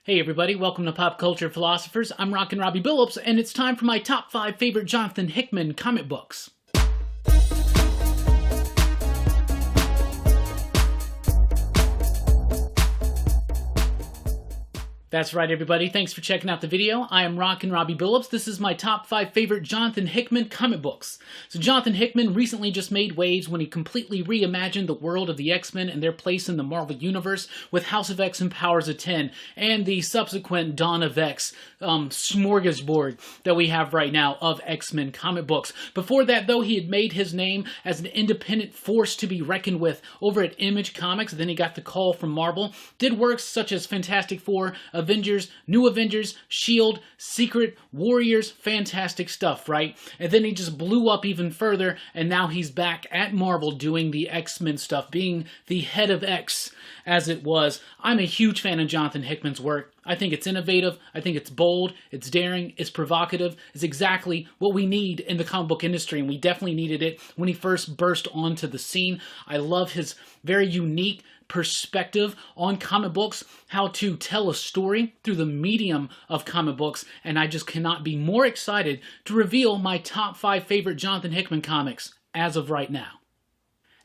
Hey everybody, welcome to Pop Culture Philosophers. I'm Rockin Robbie Billups, and it's time for my top 5 favorite Jonathan Hickman comic books. That's right, everybody. Thanks for checking out the video. I am Rockin Robbie Billups. This is my top 5 favorite Jonathan Hickman comic books. So Jonathan Hickman recently just made waves when he completely reimagined the world of the X-Men and their place in the Marvel Universe with House of X and Powers of 10 and the subsequent Dawn of X smorgasbord that we have right now of X-Men comic books. Before that, though, he had made his name as an independent force to be reckoned with over at Image Comics. Then he got the call from Marvel. Did works such as Fantastic Four, Avengers, New Avengers, S.H.I.E.L.D., Secret Warriors, fantastic stuff, right? And then he just blew up even further, and now he's back at Marvel doing the X-Men stuff, being the head of X, as it was. I'm a huge fan of Jonathan Hickman's work. I think it's innovative, I think it's bold, it's daring, it's provocative, it's exactly what we need in the comic book industry, and we definitely needed it when he first burst onto the scene. I love his very unique perspective on comic books, how to tell a story through the medium of comic books, and I just cannot be more excited to reveal my top 5 favorite Jonathan Hickman comics as of right now.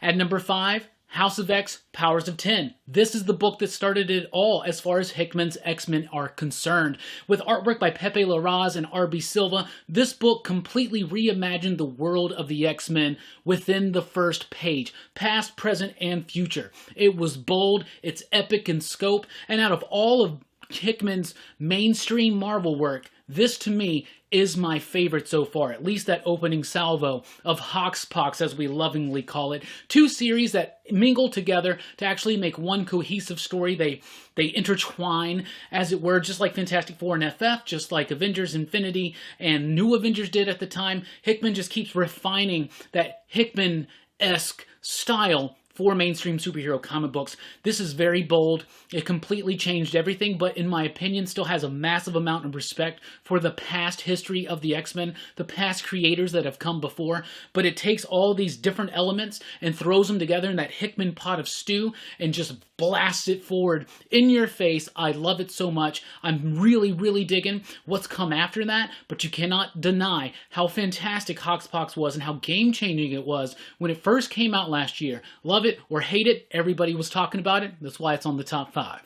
At number 5, House of X, Powers of 10. This is the book that started it all as far as Hickman's X-Men are concerned. With artwork by Pepe Larraz and R.B. Silva, this book completely reimagined the world of the X-Men within the first page, past, present, and future. It was bold, it's epic in scope, and out of all of Hickman's mainstream Marvel work, this to me is my favorite so far, at least that opening salvo of Hoxpox, as we lovingly call it. 2 series that mingle together to actually make one cohesive story. They intertwine, as it were, just like Fantastic Four and FF, just like Avengers Infinity and New Avengers did at the time. Hickman just keeps refining that Hickman-esque style for mainstream superhero comic books. This is very bold. It completely changed everything, but in my opinion still has a massive amount of respect for the past history of the X-Men, the past creators that have come before, but it takes all these different elements and throws them together in that Hickman pot of stew and just blasts it forward in your face. I love it so much. I'm really digging what's come after that, but you cannot deny how fantastic Hoxpox was and how game-changing it was when it first came out last year. Love it or hate it, everybody was talking about it. That's why it's on the top 5.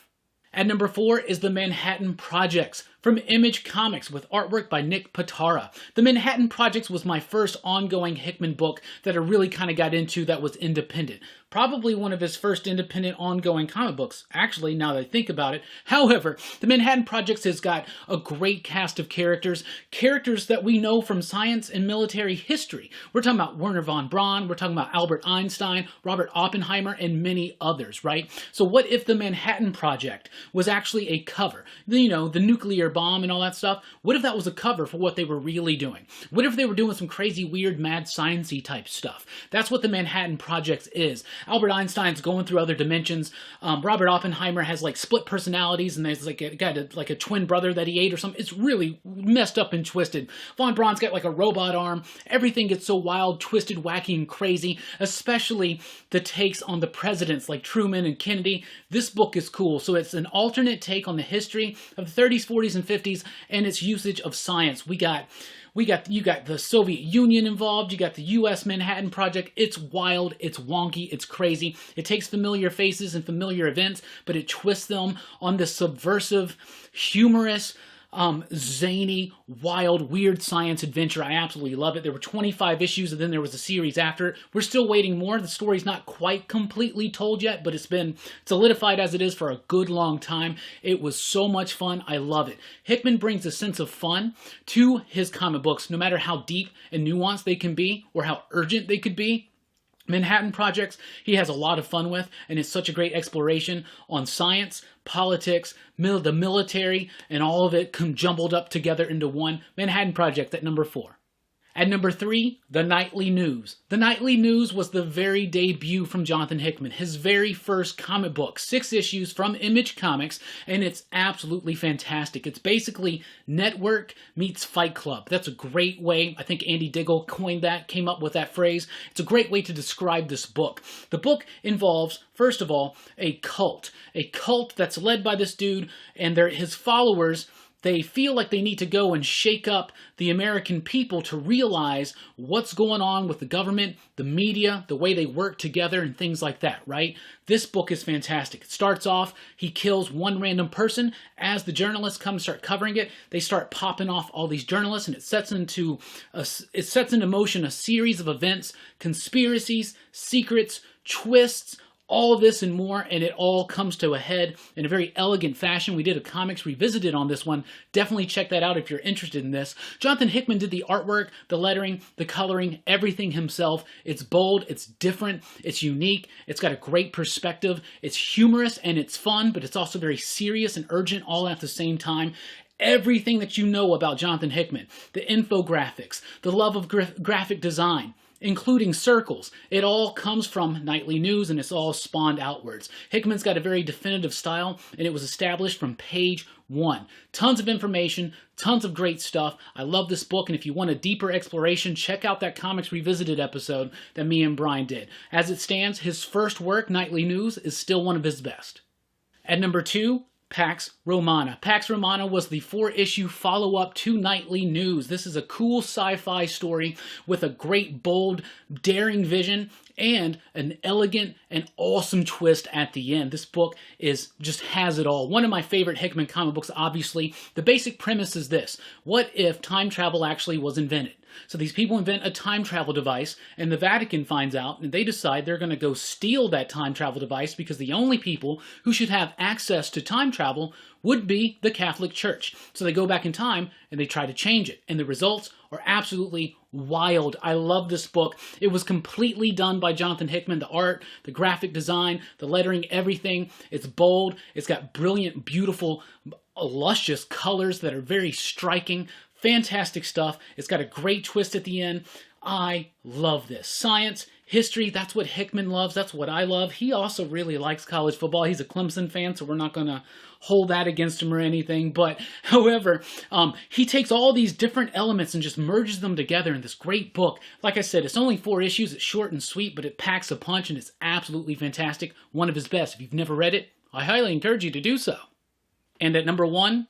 At number 4 is The Manhattan Projects from Image Comics with artwork by Nick Pitara. The Manhattan Projects was my first ongoing Hickman book that I really kind of got into that was independent. Probably one of his first independent ongoing comic books, actually, now that I think about it. However, The Manhattan Projects has got a great cast of characters that we know from science and military history. We're talking about Wernher von Braun, we're talking about Albert Einstein, Robert Oppenheimer, and many others, right? So what if The Manhattan Project was actually a cover? You know, the nuclear bomb and all that stuff. What if that was a cover for what they were really doing? What if they were doing some crazy, weird, mad, science-y type stuff? That's what The Manhattan Project is. Albert Einstein's going through other dimensions. Robert Oppenheimer has like split personalities, and there's like a twin brother that he ate or something. It's really messed up and twisted. Von Braun's got like a robot arm. Everything gets so wild, twisted, wacky, and crazy, especially the takes on the presidents like Truman and Kennedy. This book is cool. So it's an alternate take on the history of the 30s, 40s, and 50s and its usage of science. You got the Soviet Union involved, you got the U.S. Manhattan Project. It's wild, it's wonky, it's crazy. It takes familiar faces and familiar events, but it twists them on this subversive, humorous, zany, wild, weird science adventure. I absolutely love it. There were 25 issues, and then there was a series after. We're still waiting more. The story's not quite completely told yet, but it's been solidified as it is for a good long time. It was so much fun. I love it. Hickman brings a sense of fun to his comic books, no matter how deep and nuanced they can be or how urgent they could be. Manhattan Projects, he has a lot of fun with, and it's such a great exploration on science, politics, the military, and all of it jumbled up together into one. Manhattan Project at number 4. At number 3, The Nightly News. The Nightly News was the very debut from Jonathan Hickman, his very first comic book, 6 issues from Image Comics, and it's absolutely fantastic. It's basically Network meets Fight Club. That's a great way, I think Andy Diggle coined that, came up with that phrase. It's a great way to describe this book. The book involves, first of all, a cult that's led by this dude, and his followers. They feel like they need to go and shake up the American people to realize what's going on with the government, the media, the way they work together, and things like that, right? This book is fantastic. It starts off, he kills one random person. As the journalists come and start covering it, they start popping off all these journalists, and it sets into motion a series of events, conspiracies, secrets, twists, all of this and more, and it all comes to a head in a very elegant fashion. We did a Comics Revisited on this one. Definitely check that out if you're interested in this. Jonathan Hickman did the artwork, the lettering, the coloring, everything himself. It's bold, it's different, it's unique, it's got a great perspective, it's humorous and it's fun, but it's also very serious and urgent all at the same time. Everything that you know about Jonathan Hickman, the infographics, the love of graphic design, including circles. It all comes from Nightly News, and it's all spawned outwards. Hickman's got a very definitive style, and it was established from page 1. Tons of information, tons of great stuff. I love this book, and if you want a deeper exploration, check out that Comics Revisited episode that me and Brian did. As it stands, his first work, Nightly News, is still one of his best. At number 2, Pax Romana. Pax Romana was the 4-issue follow-up to Nightly News. This is a cool sci-fi story with a great, bold, daring vision and an elegant and awesome twist at the end. This book just has it all. One of my favorite Hickman comic books, obviously. The basic premise is this. What if time travel actually was invented? So these people invent a time travel device, and the Vatican finds out, and they decide they're going to go steal that time travel device because the only people who should have access to time travel would be the Catholic Church. So they go back in time, and they try to change it. And the results are absolutely wild. I love this book. It was completely done by Jonathan Hickman. The art, the graphic design, the lettering, everything. It's bold. It's got brilliant, beautiful, luscious colors that are very striking. Fantastic stuff. It's got a great twist at the end. I love this. Science, history, that's what Hickman loves. That's what I love. He also really likes college football. He's a Clemson fan, so we're not going to hold that against him or anything. But, however, he takes all these different elements and just merges them together in this great book. Like I said, it's only 4 issues. It's short and sweet, but it packs a punch, and it's absolutely fantastic. One of his best. If you've never read it, I highly encourage you to do so. And at number 1,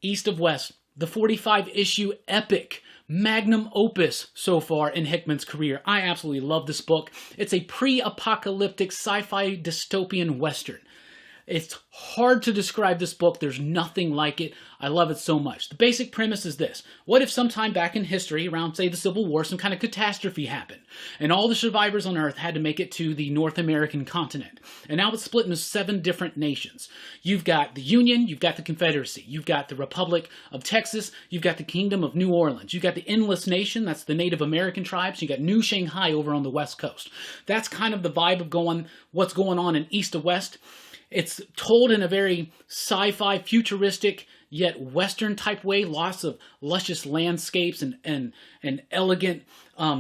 East of West. The 45-issue epic magnum opus so far in Hickman's career. I absolutely love this book. It's a pre-apocalyptic sci-fi dystopian western. It's hard to describe this book. There's nothing like it. I love it so much. The basic premise is this. What if sometime back in history, around, say, the Civil War, some kind of catastrophe happened, and all the survivors on Earth had to make it to the North American continent? And now it's split into 7 different nations. You've got the Union, you've got the Confederacy, you've got the Republic of Texas, you've got the Kingdom of New Orleans, you've got the Endless Nation, that's the Native American tribes, you got New Shanghai over on the West Coast. That's kind of the vibe of what's going on in East to West. It's told in a very sci-fi, futuristic, yet Western type way. Lots of luscious landscapes and elegant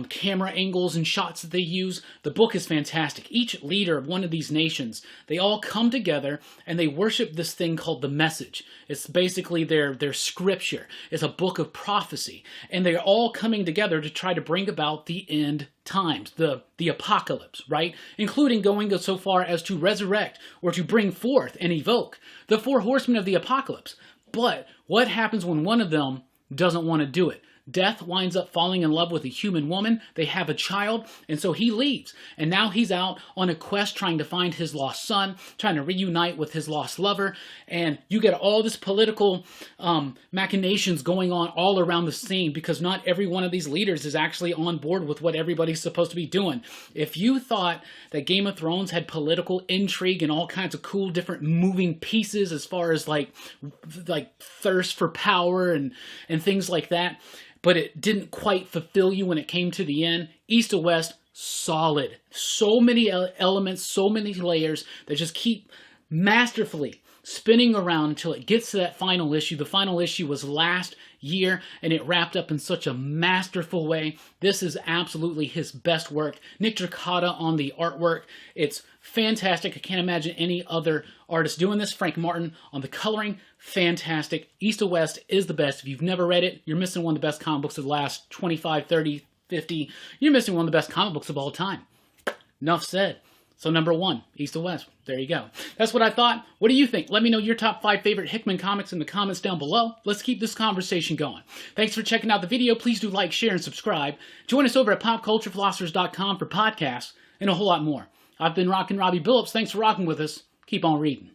camera angles and shots that they use. The book is fantastic. Each leader of one of these nations, they all come together and they worship this thing called the Message. It's basically their scripture. It's a book of prophecy. And they're all coming together to try to bring about the end times, the apocalypse, right? Including going so far as to resurrect or to bring forth and evoke the 4 horsemen of the apocalypse. But what happens when one of them doesn't want to do it? Death winds up falling in love with a human woman. They have a child, and so he leaves. And now he's out on a quest trying to find his lost son, trying to reunite with his lost lover. And you get all this political machinations going on all around the scene because not every one of these leaders is actually on board with what everybody's supposed to be doing. If you thought that Game of Thrones had political intrigue and all kinds of cool different moving pieces as far as like thirst for power and things like that, but it didn't quite fulfill you when it came to the end, East to West, solid. So many elements, so many layers that just keep masterfully spinning around until it gets to that final issue. The final issue was last year, and it wrapped up in such a masterful way. This is absolutely his best work. Nick Dracata on the artwork. It's fantastic. I can't imagine any other artist doing this. Frank Martin on the coloring. Fantastic. East to West is the best. If you've never read it, you're missing one of the best comic books of the last 25, 30, 50. You're missing one of the best comic books of all time. Enough said. So number 1, East to West. There you go. That's what I thought. What do you think? Let me know your top 5 favorite Hickman comics in the comments down below. Let's keep this conversation going. Thanks for checking out the video. Please do like, share, and subscribe. Join us over at popculturephilosophers.com for podcasts and a whole lot more. I've been Rockin Robbie Billups. Thanks for rocking with us. Keep on reading.